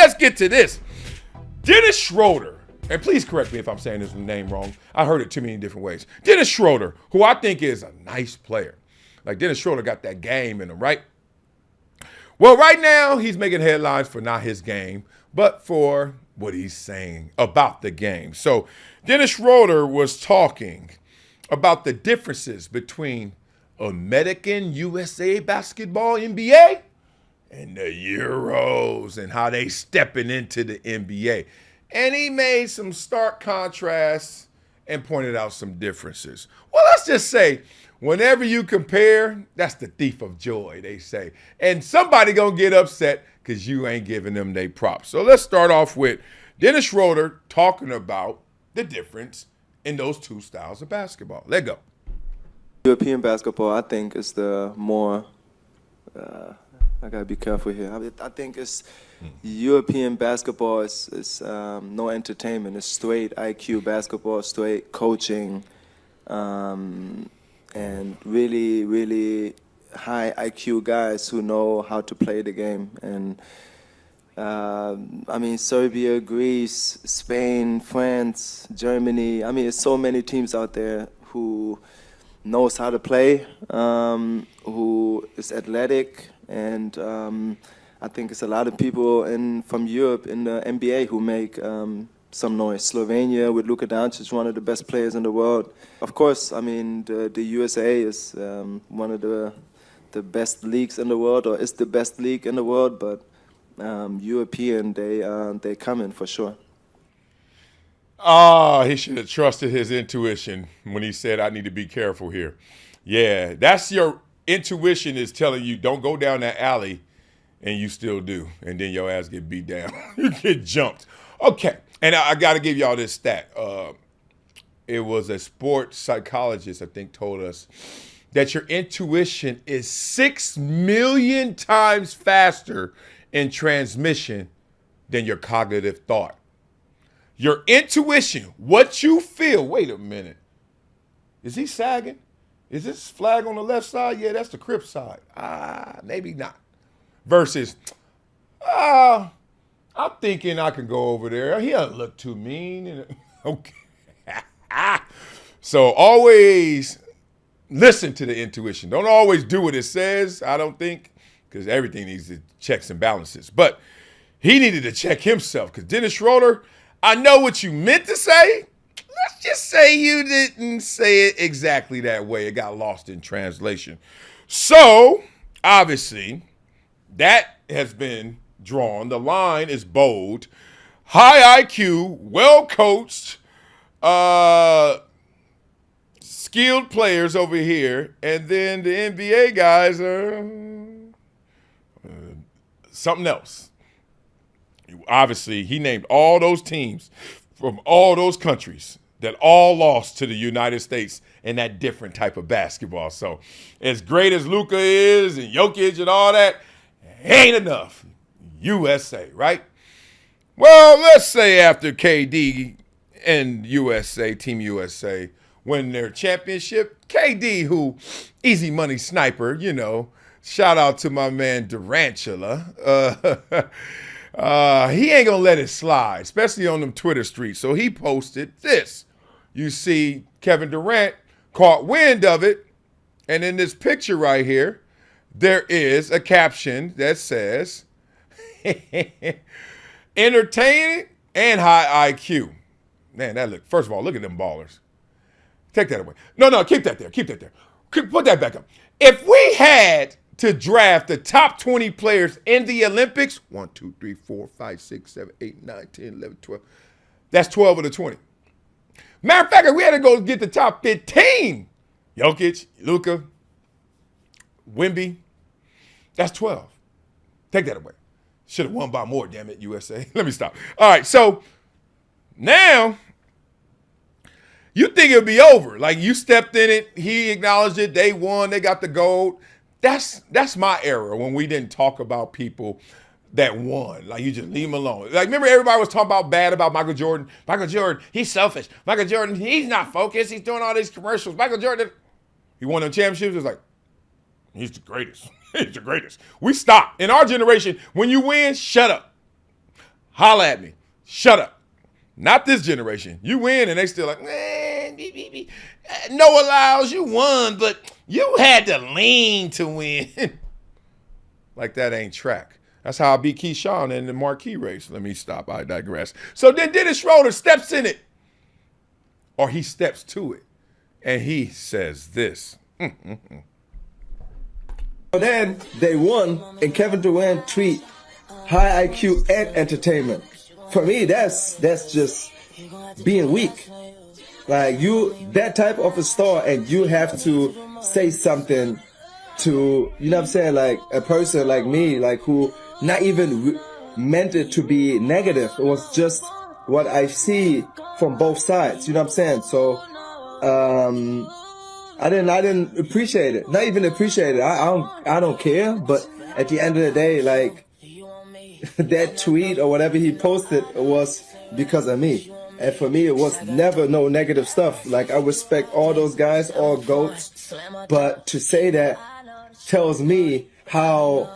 let's get to this. Dennis Schroeder, and please correct me if I'm saying his name wrong. I heard it too many different ways. Dennis Schroeder, who I think is a nice player. Like Dennis Schroeder got that game in him, right? Well, right now he's making headlines for not his game, but for what he's saying about the game. So Dennis Schroeder was talking about the differences between American USA basketball, NBA, and the Euros and how they stepping into the NBA. And he made some stark contrasts and pointed out some differences. Well, let's just say, whenever you compare, that's the thief of joy, they say. And somebody gonna get upset because you ain't giving them their props. So let's start off with Dennis Schroeder talking about the difference in those two styles of basketball. Let go. European basketball, I think, is the more, I gotta be careful here. I think it's European basketball is no entertainment. It's straight IQ basketball, straight coaching, and really, really high IQ guys who know how to play the game. And I mean, Serbia, Greece, Spain, France, Germany. I mean, there's so many teams out there who knows how to play, who is athletic, and I think it's a lot of people from Europe in the NBA who make some noise. Slovenia with Luka Doncic, one of the best players in the world. Of course, I mean, the USA is one of the best leagues in the world, or is the best league in the world, but European, they come in for sure. He should have trusted his intuition when he said, I need to be careful here. Yeah, that's your intuition is telling you don't go down that alley, and you still do. And then your ass get beat down. You get jumped. Okay, and I got to give y'all this stat. It was a sports psychologist, I think, told us that your intuition is 6 million times faster in transmission than your cognitive thought. Your intuition, what you feel. Wait a minute. Is he sagging? Is this flag on the left side? Yeah, that's the Crip side. Maybe not. Versus, I'm thinking I can go over there. He doesn't look too mean. Okay. So always listen to the intuition. Don't always do what it says, I don't think, because everything needs the checks and balances. But he needed to check himself, because Dennis Schroeder, I know what you meant to say. Let's just say you didn't say it exactly that way. It got lost in translation. So, obviously, that has been drawn. The line is bold. High IQ, well-coached, skilled players over here. And then the NBA guys are something else. Obviously, he named all those teams from all those countries that all lost to the United States in that different type of basketball. So as great as Luka is and Jokic and all that, ain't enough. USA, right? Well, let's say after KD and USA, Team USA, win their championship, KD, who easy money sniper, you know, shout out to my man Durantula. He ain't gonna let it slide, especially on them Twitter streets. So he posted this. You see Kevin Durant caught wind of it, and in this picture right here, there is a caption that says, entertaining and high IQ. Man, that look, first of all, look at them ballers. Take that away. No, keep that there. Keep that there. Put that back up. If we had to draft the top 20 players in the Olympics, 1, 2, 3, 4, 5, 6, 7, 8, 9, 10, 11, 12. That's 12 of the 20. Matter of fact, if we had to go get the top 15, Jokic, Luka, Wemby, that's 12. Take that away. Should have won by more, damn it, USA. Let me stop. All right, so now you think it'll be over. Like you stepped in it, he acknowledged it, they won, they got the gold. That's my era when we didn't talk about people that won. Like you just leave them alone. Like remember everybody was talking bad about Michael Jordan. Michael Jordan, he's selfish. Michael Jordan, he's not focused. He's doing all these commercials. Michael Jordan, he won them championships. It's like, he's the greatest. He's the greatest. We stop. In our generation, when you win, shut up. Holla at me. Shut up. Not this generation. You win and they still like, no allows, you won, but you had to lean to win. Like that ain't track. That's how I beat Keyshawn in the marquee race. Let me stop. I digress. So then Dennis Schroeder steps in it. Or he steps to it. And he says this. Then they won, and Kevin Durant tweet high IQ and entertainment. For me, that's just being weak. Like that type of a star, and you have to say something to, you know what I'm saying, like a person like me, like who not even meant it to be negative. It was just what I see from both sides. You know what I'm saying? So I didn't appreciate it. Not even appreciate it. I don't care. But at the end of the day, like that tweet or whatever he posted was because of me. And for me, it was never no negative stuff. Like, I respect all those guys, all GOATs. But to say that tells me how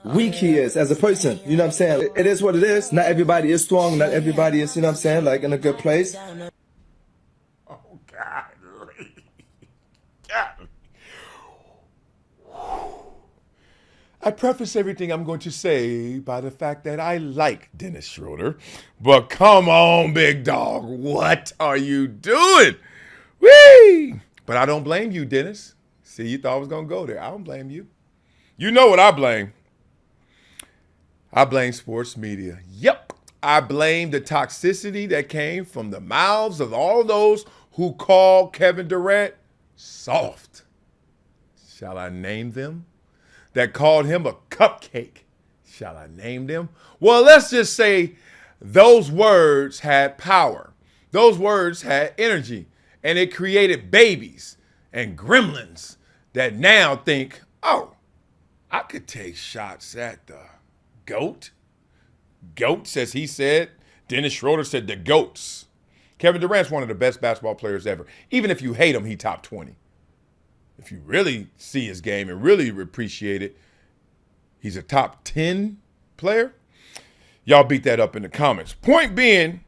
weak he is as a person. You know what I'm saying? It is what it is. Not everybody is strong. Not everybody is, you know what I'm saying, like in a good place. Oh, God. God. I preface everything I'm going to say by the fact that I like Dennis Schroeder. But come on, big dog. What are you doing? Whee! But I don't blame you, Dennis. See, you thought I was going to go there. I don't blame you. You know what I blame. I blame sports media. Yep. I blame the toxicity that came from the mouths of all those who call Kevin Durant soft. Shall I name them? That called him a cupcake. Shall I name them? Well, let's just say those words had power. Those words had energy. And it created babies and gremlins that now think, oh, I could take shots at the GOAT. GOATs, as he said. Dennis Schroeder said the GOATs. Kevin Durant's one of the best basketball players ever. Even if you hate him, he top 20. If you really see his game and really appreciate it, he's a top 10 player. Y'all beat that up in the comments. Point being,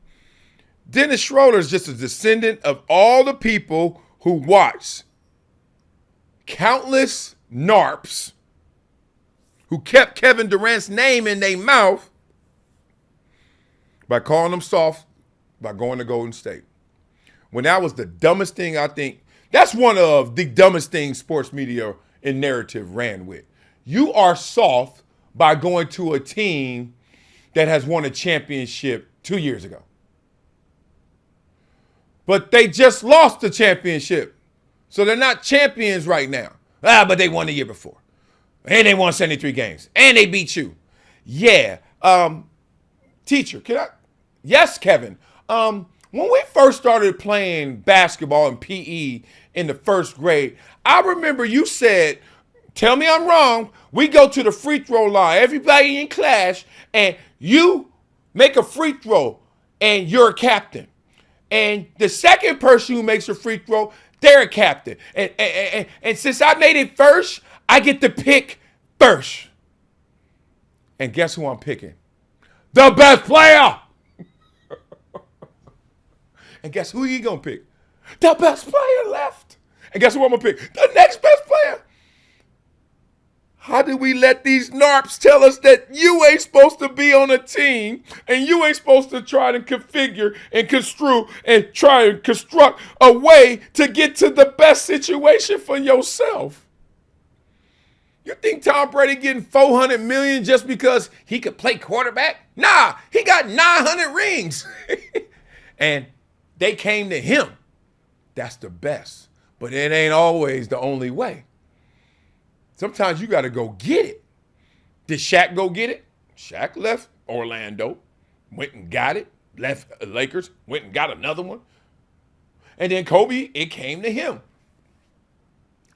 Dennis Schroeder is just a descendant of all the people who watched countless NARPs who kept Kevin Durant's name in their mouth by calling him soft by going to Golden State. When that was the dumbest thing, I think, that's one of the dumbest things sports media and narrative ran with. You are soft by going to a team that has won a championship 2 years ago. But they just lost the championship. So they're not champions right now. But they won the year before. And they won 73 games. And they beat you. Yeah. Teacher, can I? Yes, Kevin. When we first started playing basketball and PE in the first grade, I remember you said, tell me I'm wrong, we go to the free throw line, everybody in class, and you make a free throw, and you're a captain. And the second person who makes a free throw, they're a captain. And since I made it first, I get to pick first. And guess who I'm picking? The best player! And guess who you gonna pick? The best player left. And guess who I'm gonna pick? The next best player. How did we let these NARPs tell us that you ain't supposed to be on a team and you ain't supposed to try to configure and construe and try and construct a way to get to the best situation for yourself? You think Tom Brady getting $400 million just because he could play quarterback? Nah, he got 900 rings. And they came to him. That's the best. But it ain't always the only way. Sometimes you got to go get it. Did Shaq go get it? Shaq left Orlando, went and got it, left Lakers, went and got another one. And then Kobe, it came to him.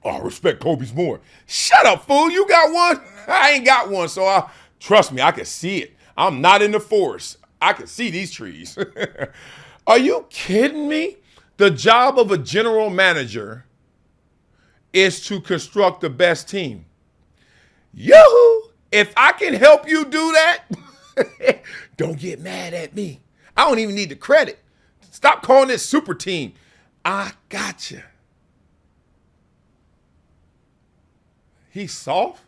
Oh, I respect Kobe's more. Shut up, fool. You got one? I ain't got one, so trust me, I can see it. I'm not in the forest. I can see these trees. Are you kidding me? The job of a general manager is to construct the best team. Yoo-hoo! If I can help you do that, Don't get mad at me. I don't even need the credit. Stop calling this super team. I got you. He's soft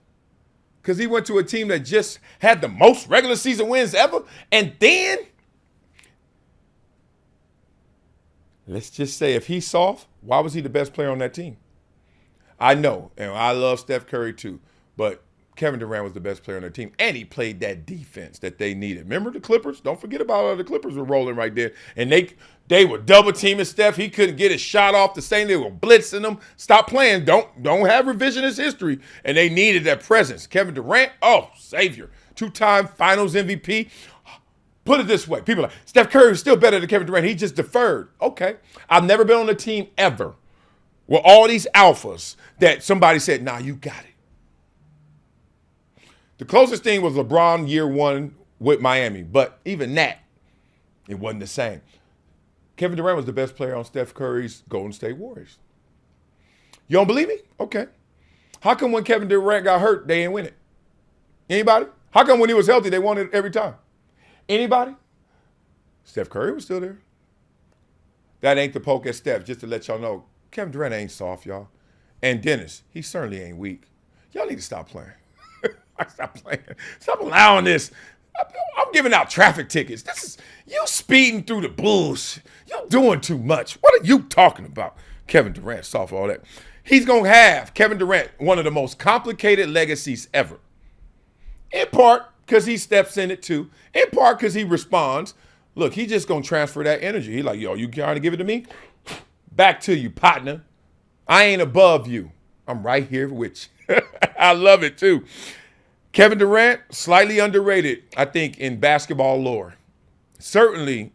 because he went to a team that just had the most regular season wins ever. And then, let's just say if he's soft, why was he the best player on that team? I know, and I love Steph Curry too, but Kevin Durant was the best player on their team, and he played that defense that they needed. Remember the Clippers? Don't forget about how the Clippers were rolling right there, and they were double teaming Steph. He couldn't get his shot off the same. They were blitzing him. Stop playing. Don't have revisionist history, and they needed that presence. Kevin Durant, oh, savior, 2-time Finals MVP. Put it this way, people are like, Steph Curry is still better than Kevin Durant. He just deferred. Okay, I've never been on a team ever with all these alphas that somebody said, nah, you got it. The closest thing was LeBron year one with Miami, but even that, it wasn't the same. Kevin Durant was the best player on Steph Curry's Golden State Warriors. You don't believe me? Okay. How come when Kevin Durant got hurt, they didn't win it? Anybody? How come when he was healthy, they won it every time? Anybody? Steph Curry was still there. That ain't the poke at Steph, just to let y'all know, Kevin Durant ain't soft, y'all. And Dennis, he certainly ain't weak. Y'all need to stop playing. Stop playing. Stop allowing this. I'm giving out traffic tickets. This is you speeding through the bullshit. You're doing too much. What are you talking about? Kevin Durant, soft all that. He's going to have, Kevin Durant, one of the most complicated legacies ever. In part because he steps in it too. In part because he responds. Look, he's just going to transfer that energy. He's like, yo, you trying to give it to me? Back to you, partner. I ain't above you. I'm right here with you. I love it too. Kevin Durant, slightly underrated, I think, in basketball lore. Certainly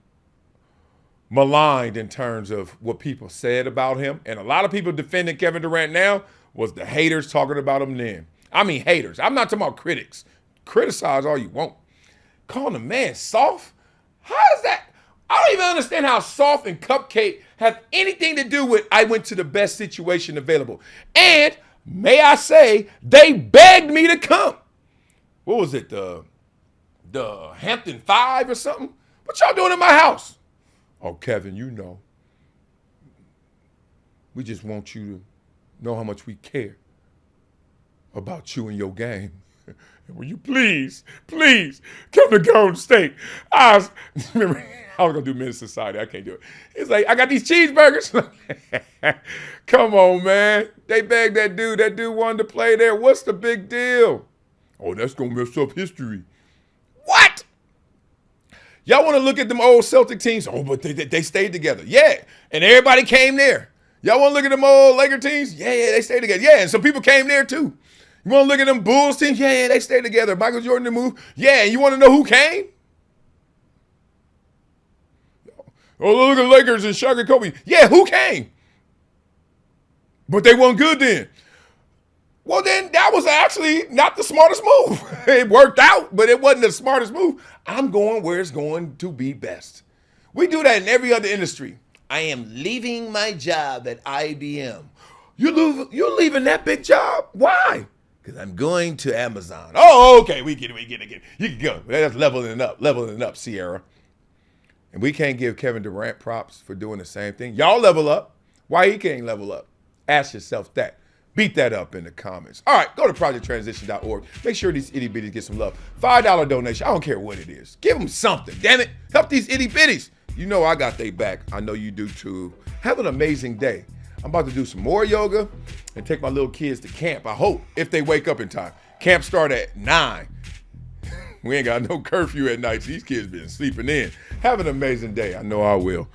maligned in terms of what people said about him. And a lot of people defending Kevin Durant now was the haters talking about him then. I mean haters. I'm not talking about critics. Criticize all you want. Calling the man soft? How is that? I don't even understand how soft and cupcake have anything to do with I went to the best situation available. And may I say, they begged me to come. What was it, the Hampton 5 or something? What y'all doing in my house? Oh, Kevin, you know. We just want you to know how much we care about you and your game. Will you please come to Golden State? Remember, I was going to do Men's Society. I can't do it. It's like, I got these cheeseburgers. Come on, man. They begged that dude. That dude wanted to play there. What's the big deal? Oh, that's going to mess up history. What? Y'all want to look at them old Celtic teams? Oh, but they stayed together. Yeah, and everybody came there. Y'all want to look at them old Laker teams? Yeah, they stayed together. Yeah, and some people came there too. You want to look at them Bulls teams? Yeah, they stayed together. Michael Jordan didn't move. Yeah, and you want to know who came? Oh, look at Lakers and Shaq and Kobe. Yeah, who came? But they weren't good then. Well, then that was actually not the smartest move. It worked out, but it wasn't the smartest move. I'm going where it's going to be best. We do that in every other industry. I am leaving my job at IBM. You're leaving that big job? Why? Because I'm going to Amazon. Oh, okay, we get it. You can go. That's leveling up, Sierra. And we can't give Kevin Durant props for doing the same thing. Y'all level up. Why he can't level up? Ask yourself that. Beat that up in the comments. All right, go to projecttransition.org. Make sure these itty bitties get some love. $5 donation. I don't care what it is. Give them something. Damn it. Help these itty bitties. You know I got they back. I know you do too. Have an amazing day. I'm about to do some more yoga and take my little kids to camp. I hope, if they wake up in time. Camp start at 9. We ain't got no curfew at night. So these kids been sleeping in. Have an amazing day. I know I will.